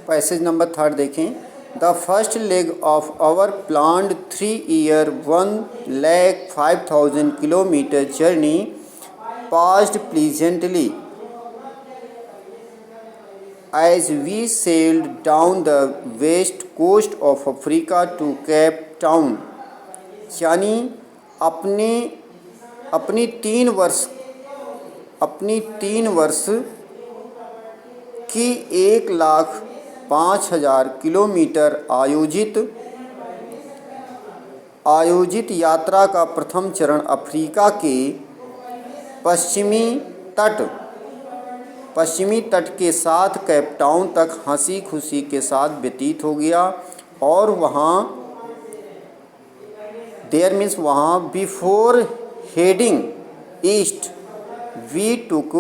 Passage number 3 देखें। The first leg of our planned 3-year 1,05,000 kilometre journey passed pleasantly as we sailed down the west coast of Africa to Cape Town। यानी अपनी 3 वर्ष की 1,05,000 kilometre आयोजित यात्रा का प्रथम चरण अफ्रीका के पश्चिमी तट के साथ कैप टाउन तक हंसी खुशी के साथ व्यतीत हो गया। और वहाँ before heading east we took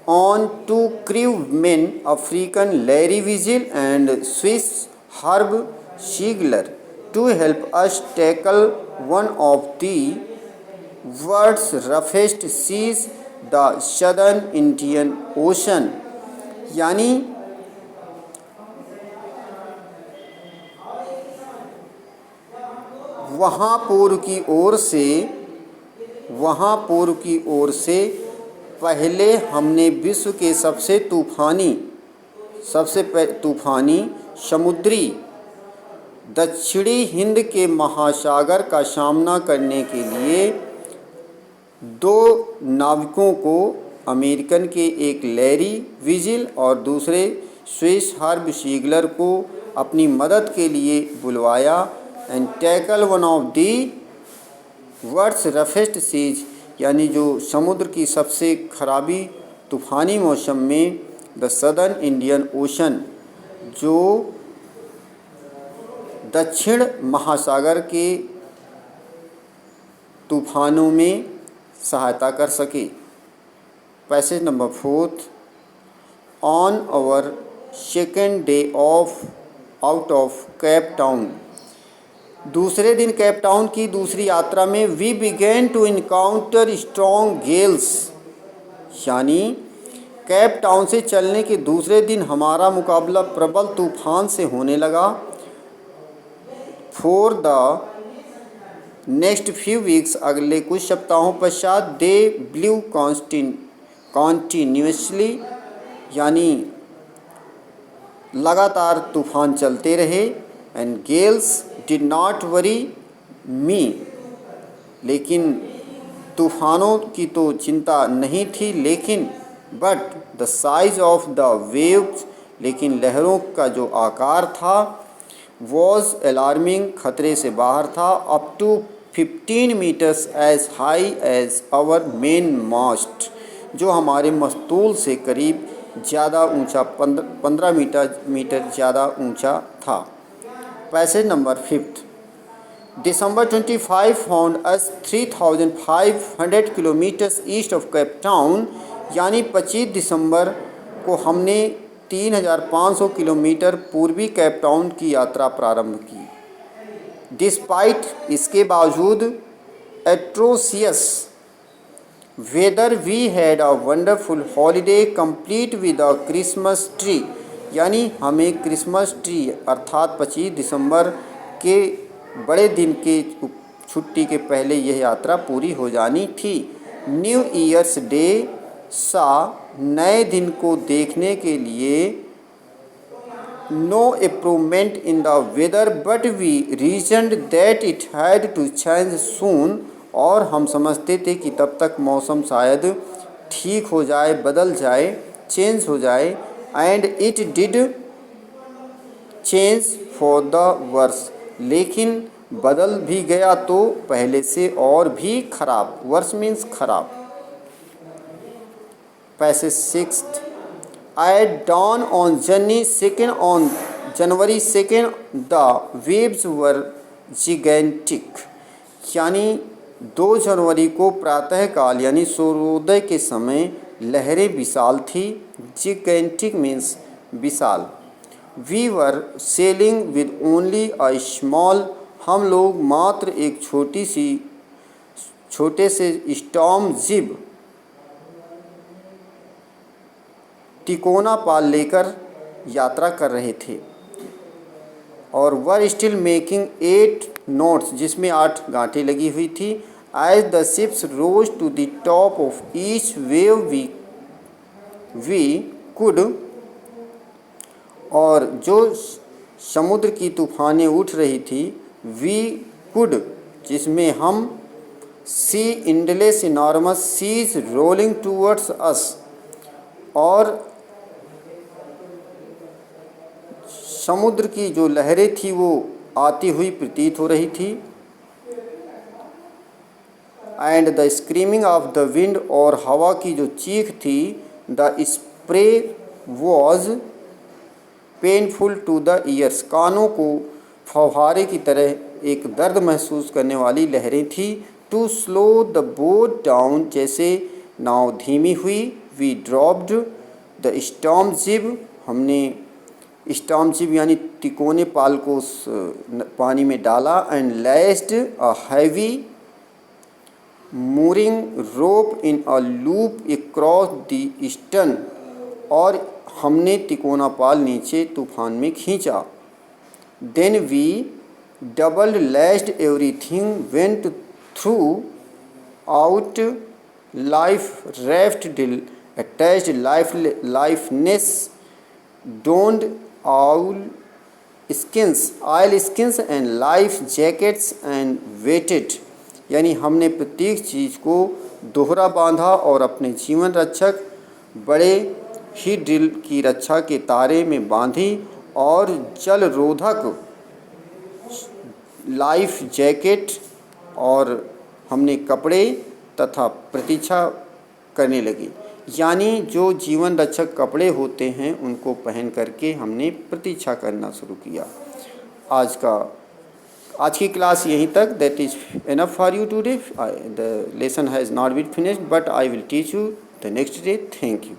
on 2 crewmen, African Larry Vigil and Swiss Herb Schiegler, to help us tackle one of the world's roughest seas, the Southern Indian Ocean। यानी वहाँ पूर्व की ओर से पहले हमने विश्व के सबसे तूफ़ानी समुद्री दक्षिणी हिंद के महासागर का सामना करने के लिए 2 नाविकों को, अमेरिकन के एक लैरी विजिल और दूसरे स्विस हर्ब शीगलर को अपनी मदद के लिए बुलवाया। And tackle one of the world's roughest seas, यानी जो समुद्र की सबसे खराबी तूफ़ानी मौसम में द सदर्न इंडियन ओशन, जो दक्षिण महासागर के तूफ़ानों में सहायता कर सके। Passage number 4। On our second day out of Cape Town, दूसरे दिन कैप टाउन की दूसरी यात्रा में we began to encounter strong gales, यानी कैप टाउन से चलने के दूसरे दिन हमारा मुकाबला प्रबल तूफान से होने लगा। For the next few weeks, अगले कुछ सप्ताहों पश्चात दे ब्लू कॉन्टीन्यूसली, यानी लगातार तूफान चलते रहे। And gales did not worry me, लेकिन तूफ़ानों की तो चिंता नहीं थी, लेकिन but the size of the waves, लेकिन लहरों का जो आकार था, वॉज अलार्मिंग, खतरे से बाहर था। Up to 15 metres as high as our main mast, जो हमारे मस्तूल से करीब ज़्यादा ऊंचा 15 मीटर ज़्यादा ऊंचा था। Passage number 5। December 25 found us 3,500 kilometres east of Cape town, यानी 25 दिसंबर को हमने 3,500 किलोमीटर पूर्वी कैप टाउन की यात्रा प्रारंभ की। डिस्पाइट, इसके बावजूद, atrocious weather we had a wonderful holiday complete with a Christmas tree, यानी हमें क्रिसमस ट्री अर्थात 25 दिसंबर के बड़े दिन के छुट्टी के पहले यह यात्रा पूरी हो जानी थी। न्यू ईयर्स डे सा, नए दिन को देखने के लिए, no improvement in the weather but we reasoned that it had to change soon, और हम समझते थे कि तब तक मौसम शायद ठीक हो जाए, बदल जाए, चेंज हो जाए। And it did change for the worse, लेकिन बदल भी गया तो पहले से और भी खराब। वर्स मीन्स खराब। Passage 6। At dawn on January 2 the waves were gigantic, यानी 2 जनवरी को प्रातःकाल यानी सूर्योदय के समय लहरें विशाल थी। जिगेंटिक मीन्स विशाल। We were sailing with only a small, हम लोग मात्र एक छोटे से स्टॉर्म जिब तिकोना पाल लेकर यात्रा कर रहे थे और वर स्टिल मेकिंग 8 नोट्स, जिसमें 8 गांठें लगी हुई थी। As the ships rose to the top of each wave we could, और जो समुद्र की तूफानें उठ रही थी, वी कुड, जिसमें हम see endless enormous seas rolling towards us, और समुद्र की जो लहरें थी वो आती हुई प्रतीत हो रही थी। And the screaming of the wind, और हवा की जो चीख थी, the spray was painful to the ears, कानों को फव्वारे की तरह एक दर्द महसूस करने वाली लहरें थी। To slow the boat down, जैसे नाव धीमी हुई। वी ड्रॉप्ड द स्टॉर्म जिब, हमने स्टॉर्म जिब यानी तिकोने पाल को उस पानी में डाला। And lashed a heavy mooring rope in a loop across the stern, और हमने तिकोना पाल नीचे तूफान में खींचा। Then we doubled lashed everything went throughout life raft attached lifelines donned oilskins and life jackets and waited, यानी हमने प्रत्येक चीज़ को दोहरा बांधा और अपने जीवन रक्षक बड़े ही ड्रिल की रक्षा के तारे में बांधी, और जल रोधक लाइफ जैकेट और हमने कपड़े तथा प्रतीक्षा करने लगे। यानी जो जीवन रक्षक कपड़े होते हैं उनको पहन करके हमने प्रतीक्षा करना शुरू किया। आज की क्लास यहीं तक। That is enough for you today. The lesson has not been finished but I will teach you the next day. Thank you.